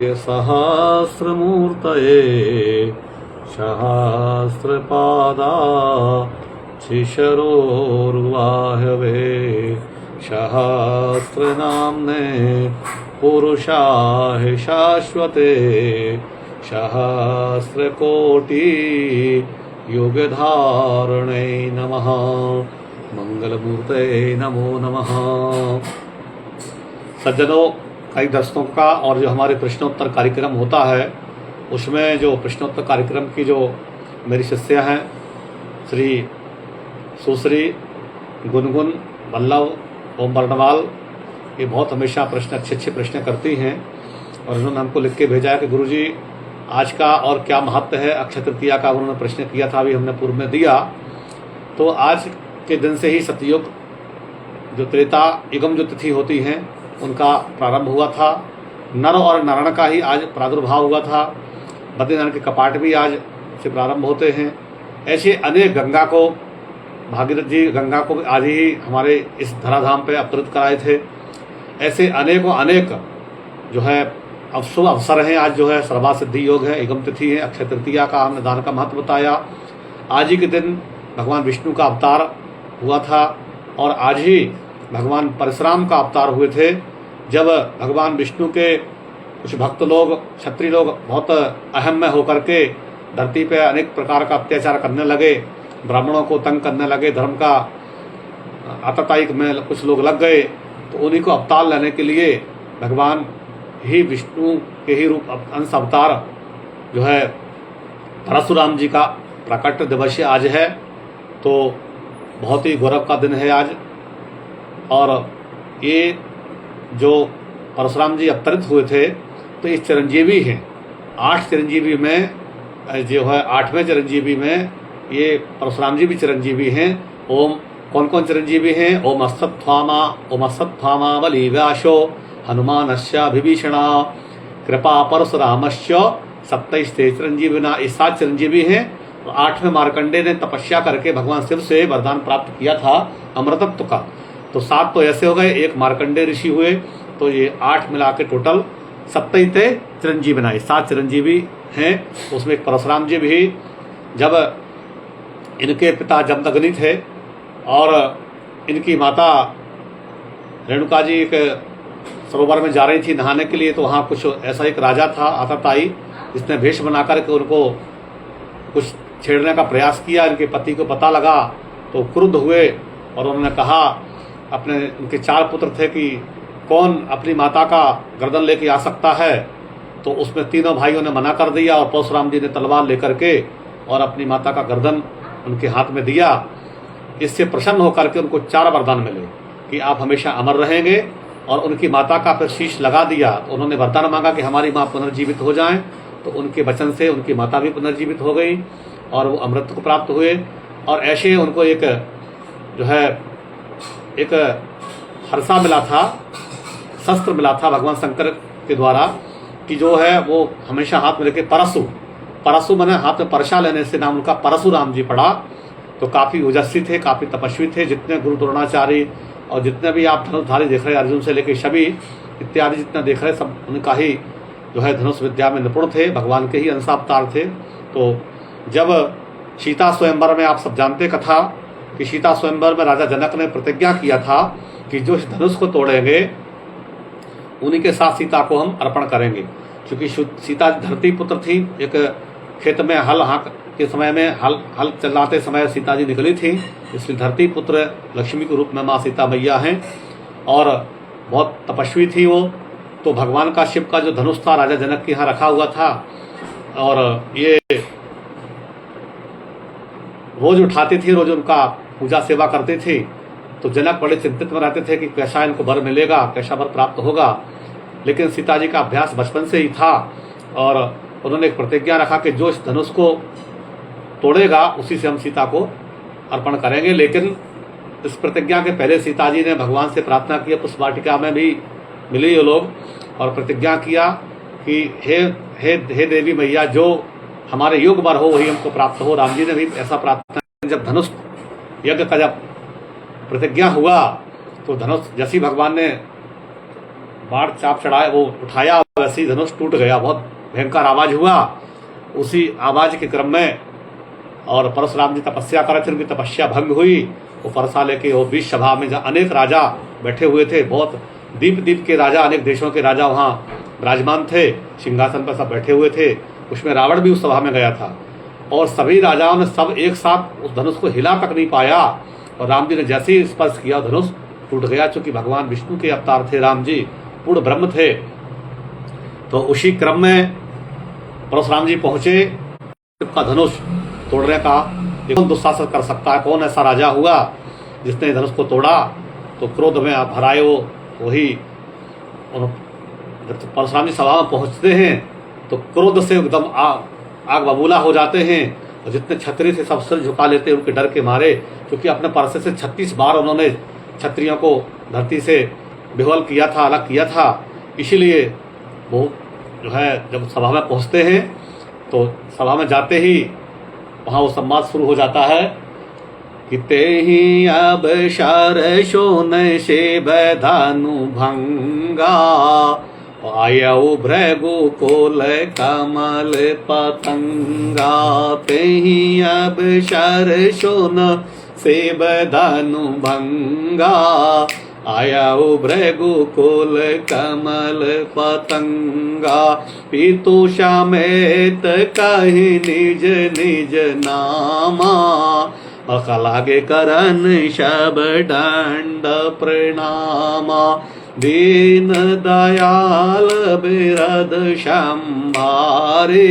सहस्रमूर्तये सहस्रपादा शिशरोर्वाहवे सहस्रनाम्ने पुरुषाय शाश्वते सहस्रकोटि युगधारणे नमः। मंगलमूर्ते नमो नमः। सज्जनों, कई दर्शकों का और जो हमारे प्रश्नोत्तर कार्यक्रम होता है उसमें जो प्रश्नोत्तर कार्यक्रम की जो मेरी शिष्या हैं श्री सुश्री गुनगुन वल्लभ ओम बर्णवाल, ये बहुत हमेशा प्रश्न अच्छे प्रश्न करती हैं और उन्होंने हमको लिख के भेजा है कि गुरुजी आज का और क्या महत्व है। अक्षय तृतीया का उन्होंने प्रश्न किया था, अभी हमने पूर्व में दिया। तो आज के दिन से ही सतयुग जो त्रेता युगम जो तिथि होती हैं उनका प्रारंभ हुआ था। नर और नारायण का ही आज प्रादुर्भाव हुआ था। बद्रीनारायण के कपाट भी आज से प्रारंभ होते हैं। ऐसे अनेक गंगा को भागीरथ जी गंगा को आज ही हमारे इस धराधाम पे अवतरित कराए थे। ऐसे अनेकों अनेक जो है शुभ अवसर हैं। आज जो है सर्वा सिद्धि योग है, युगम तिथि है, अक्षय तृतीया का हमने दान का महत्व बताया। आज ही के दिन भगवान विष्णु का अवतार हुआ था और आज ही भगवान परशुराम का अवतार हुए थे। जब भगवान विष्णु के कुछ भक्त लोग क्षत्रिय लोग बहुत अहम में होकर के धरती पे अनेक प्रकार का अत्याचार करने लगे, ब्राह्मणों को तंग करने लगे, धर्म का आततायिक में कुछ लोग लग गए, तो उन्हीं को अवतार लेने के लिए भगवान ही विष्णु के ही रूप अंश अवतार जो है परशुराम जी का प्रकट दिवस आज है। तो बहुत ही गौरव का दिन है आज। और ये जो परशुराम जी अवतरित हुए थे तो ये चिरंजीवी हैं। 8 चिरंजीवी में जो है 8वें चिरंजीवी में ये परशुराम जी भी चिरंजीवी हैं। ओम कौन कौन चिरंजीवी हैं? ओम अस्तत्थामा बलि व्यासो हनुमानस्य विभीषणा कृपा परशुरामस्य सप्तैस्ते चिरंजीविना। ये 7 चिरंजीवी हैं। तो 8वें मार्कंडे ने तपस्या करके भगवान शिव से वरदान प्राप्त किया था अमृतत्व का। तो 7 तो ऐसे हो गए, एक मार्कंडे ऋषि हुए, तो ये 8 मिला के टोटल सप्तैते चिरंजीवी बनाए। 7 चिरंजीवी हैं। उसमें एक परशुराम जी भी, जब इनके पिता जमदग्नि थे और इनकी माता रेणुका जी एक सरोवर में जा रही थी नहाने के लिए, तो वहाँ कुछ ऐसा एक राजा था आतताई, जिसने भेष बनाकर के उनको कुछ छेड़ने का प्रयास किया। इनके पति को पता लगा तो क्रुद्ध हुए और उन्होंने कहा, अपने उनके 4 पुत्र थे, कि कौन अपनी माता का गर्दन लेके आ सकता है। तो उसमें तीनों भाइयों ने मना कर दिया और परशुराम जी ने तलवार लेकर के और अपनी माता का गर्दन उनके हाथ में दिया। इससे प्रसन्न होकर के उनको 4 वरदान मिले कि आप हमेशा अमर रहेंगे। और उनकी माता का फिर शीश लगा दिया। तो उन्होंने वरदान मांगा कि हमारी माँ पुनर्जीवित हो जाएं। तो उनके वचन से उनकी माता भी पुनर्जीवित हो गई और वो अमृत को प्राप्त हुए। और ऐसे उनको एक जो है एक हर्षा मिला था, शस्त्र मिला था भगवान शंकर के द्वारा, कि जो है वो हमेशा हाथ में लेके परशु मैंने हाथ में परशा लेने से नाम उनका परशुराम जी पड़ा। तो काफ़ी ओजस्वी थे, काफ़ी तपस्वी थे। जितने गुरु द्रोणाचार्य और जितने भी आप धनुषधारी देख रहे हैं, अर्जुन से लेकर सभी इत्यादि जितने देख रहे हैं, सब उनका ही जो है धनुष विद्या में निपुण थे, भगवान के ही अंशावतार थे। तो जब सीता स्वयंवर में आप सब जानते कथा कि सीता स्वयंवर में राजा जनक ने प्रतिज्ञा किया था कि जो इस धनुष को तोड़ेंगे उन्हीं के साथ सीता को हम अर्पण करेंगे। क्योंकि सीता धरती पुत्र थी। एक खेत में हल हाँक के समय में हल चलाते समय सीता जी निकली थी, इसलिए धरती पुत्र लक्ष्मी के रूप में माँ सीता मैया हैं और बहुत तपस्वी थी वो। तो भगवान का शिव का जो धनुष था राजा जनक के यहाँ रखा हुआ था और ये रोज उठाती थी, रोज उनका पूजा सेवा करती थी। तो जनक बड़े चिंतित में रहते थे कि कैसा इनको वर मिलेगा, कैसा वर प्राप्त होगा। लेकिन सीता जी का अभ्यास बचपन से ही था और उन्होंने एक प्रतिज्ञा रखा कि जो इस धनुष को तोड़ेगा उसी से हम सीता को अर्पण करेंगे। लेकिन इस प्रतिज्ञा के पहले सीता जी ने भगवान से प्रार्थना की, पुष्पवाटिका में भी मिले ये लोग, और प्रतिज्ञा किया कि हे देवी मैया, जो हमारे योग वर हो वही हमको प्राप्त हो। राम जी ने भी ऐसा प्रार्थना। जब धनुष यज्ञ का जब प्रतिज्ञा हुआ तो धनुष जैसी भगवान ने बाण चाप चढ़ाया, वो उठाया, वैसे ही धनुष टूट गया। बहुत भयंकर आवाज हुआ। उसी आवाज के क्रम में और परशुराम जी तपस्या कर रहे थे, उनकी तपस्या भंग हुई। वो परसा लेके वो बीच सभा में जहाँ अनेक राजा बैठे हुए थे, बहुत दीप दीप के राजा, अनेक देशों के राजा वहाँ विराजमान थे, सिंहासन पर सब बैठे हुए थे। उसमें रावण भी उस सभा में गया था और सभी राजाओं ने सब एक साथ उस धनुष को हिला तक नहीं पाया। और राम जी ने जैसे ही स्पर्श किया धनुष टूट गया। चूंकि भगवान विष्णु के अवतार थे राम जी, पूर्ण ब्रह्म थे। तो उसी क्रम में परशुराम जी पहुंचे, का धनुष तोड़ने का कौन दुस्साहस कर सकता है, कौन ऐसा राजा हुआ जिसने धनुष को तोड़ा। तो क्रोध में आप भराए वही जब परशुराम जी सभा में पहुंचते हैं तो क्रोध से एकदम आग बबूला हो जाते हैं। और जितने क्षत्रिय थे सब सिर झुका लेते हैं उनके डर के मारे, क्योंकि अपने परसे से 36 बार उन्होंने क्षत्रियों को धरती से विह्वल किया था, अलग किया था। इसीलिए वो जो है जब सभा में पहुंचते हैं तो सभा में जाते ही वहाँ वो संवाद शुरू हो जाता है कि ते ही अब शरशोन से बधानु भंगा, आयऊ भृगु कोल कमल पतंगा। ते ही अब शरशोन से बधानु भंगा, आयऊ भृगु कोल कमल पतंगा। पीतुषा में कही निज निज नामा, अखलागे करन शब दंड प्रणामा। दीन दयाल बिरद शंभारे,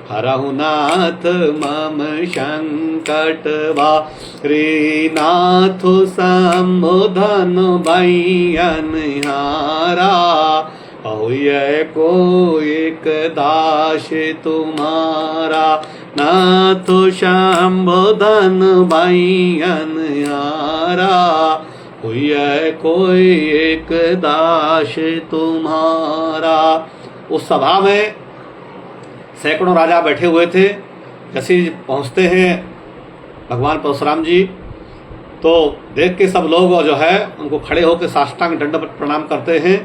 हरहु नाथ मम संकट भारी। नाथ संबोधन भैयन हारा, ये को एक दास तुम्हारा। नाथ संबोधन भैयन हारा, ये कोई एक दास तुम्हारा। उस सभा में सैकड़ों राजा बैठे हुए थे। जैसे पहुंचते हैं भगवान परशुराम जी तो देख के सब लोग जो है उनको खड़े होकर साष्टांग दंडवत प्रणाम करते हैं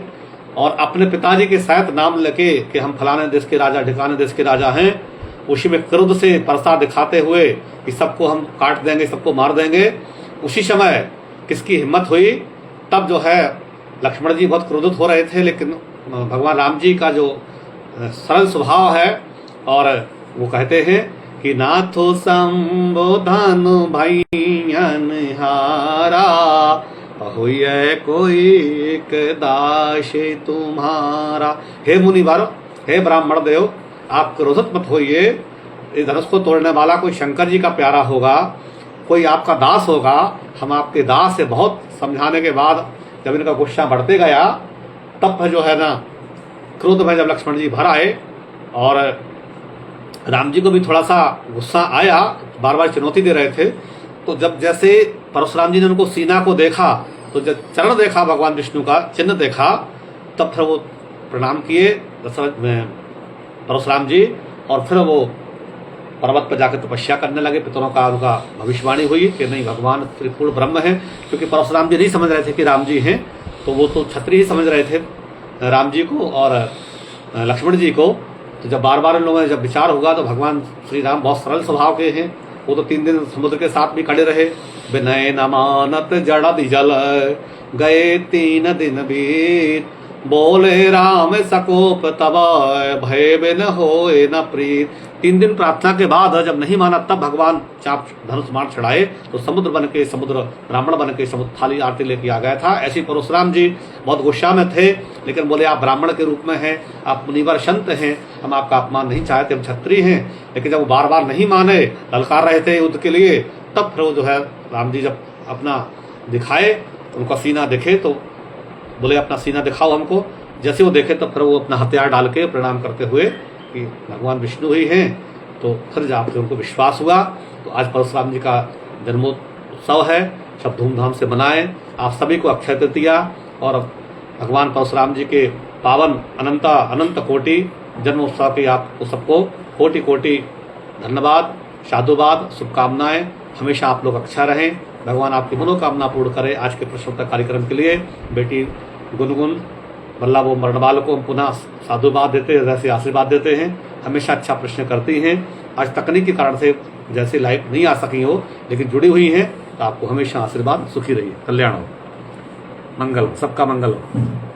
और अपने पिताजी के साथ नाम लेके कि हम फलाने देश के राजा, ढिकाने देश के राजा हैं। उसी में क्रोध से परसा दिखाते हुए कि सबको हम काट देंगे, सबको मार देंगे। उसी समय किसकी हिम्मत हुई, तब जो है लक्ष्मण जी बहुत क्रोधित हो रहे थे, लेकिन भगवान राम जी का जो सरल स्वभाव है और वो कहते हैं कि नाथो संबोधन भैयन हारा, हुए कोई एक दास तुम्हारा। हे मुनिवर, हे ब्राह्मण देव, आप क्रोधित मत होइए। इस धनुष को तोड़ने वाला कोई शंकर जी का प्यारा होगा, कोई आपका दास होगा। हम आपके दास से बहुत समझाने के बाद जब इनका गुस्सा बढ़ते गया, तब जो है ना क्रोध में जब लक्ष्मण जी भर आए और राम जी को भी थोड़ा सा गुस्सा आया, बार बार चुनौती दे रहे थे। तो जब जैसे परशुराम जी ने उनको सीना को देखा, तो जब चरण देखा, भगवान विष्णु का चिन्ह देखा, तब फिर वो प्रणाम किए परशुराम जी और फिर वो पर्वत पर जाकर तपस्या करने लगे। पितरों का उनका भविष्यवाणी हुई कि नहीं, भगवान त्रिपूर्ण ब्रह्म है। क्योंकि परशुराम जी नहीं समझ रहे थे कि राम जी हैं, तो वो तो क्षत्रिय ही समझ रहे थे राम जी को और लक्ष्मण जी को। तो जब बार बार इन लोगों ने जब विचार होगा तो भगवान श्री राम बहुत सरल स्वभाव के हैं। वो तो 3 दिन समुद्र के साथ भी खड़े रहे। विनय न मानत जड़द जल, गए 3 दिन बीत। बोले राम सकोप तब, भय बिन होए न प्रीत। 3 दिन प्रार्थना के बाद जब नहीं माना, तब भगवान चाप धनुष मार चढ़ाए। तो समुद्र बन के, समुद्र ब्राह्मण बन के समुद्र थाली आरती लेके आ गया था। ऐसे परशुराम जी बहुत गुस्सा में थे, लेकिन बोले आप ब्राह्मण के रूप में हैं, आप मुनिवर संत हैं, हम आपका अपमान नहीं चाहते, हम क्षत्रिय हैं। लेकिन जब वो बार बार नहीं माने, ललकार रहे थे युद्ध के लिए, तब फिर वो जो है राम जी जब अपना दिखाए, उनका सीना देखे तो बोले अपना सीना दिखाओ हमको। जैसे वो देखे, तब फिर वो अपना हथियार डाल के प्रणाम करते हुए कि भगवान विष्णु ही हैं। तो फिर जाकर उनको विश्वास हुआ। तो आज परशुराम जी का जन्मोत्सव है, सब धूमधाम से मनाएं। आप सभी को अक्षय तृतीया और भगवान परशुराम जी के पावन अनंत कोटि जन्मोत्सव की आपको सबको कोटि कोटि धन्यवाद, साधुवाद, शुभकामनाएं। हमेशा आप लोग अच्छा रहें, भगवान आपकी मनोकामना पूर्ण करे। आज के प्रश्नोत्तर कार्यक्रम के लिए बेटी गुनगुन मतलब वो मरण वालों को हम पुनः साधुवाद देते हैं, जैसे आशीर्वाद देते हैं। हमेशा अच्छा प्रश्न करती हैं। आज तकनीक के कारण से जैसे लाइव नहीं आ सकी हो, लेकिन जुड़ी हुई हैं, तो आपको हमेशा आशीर्वाद, सुखी रहिए, कल्याण हो, मंगल हो, सबका मंगल हो।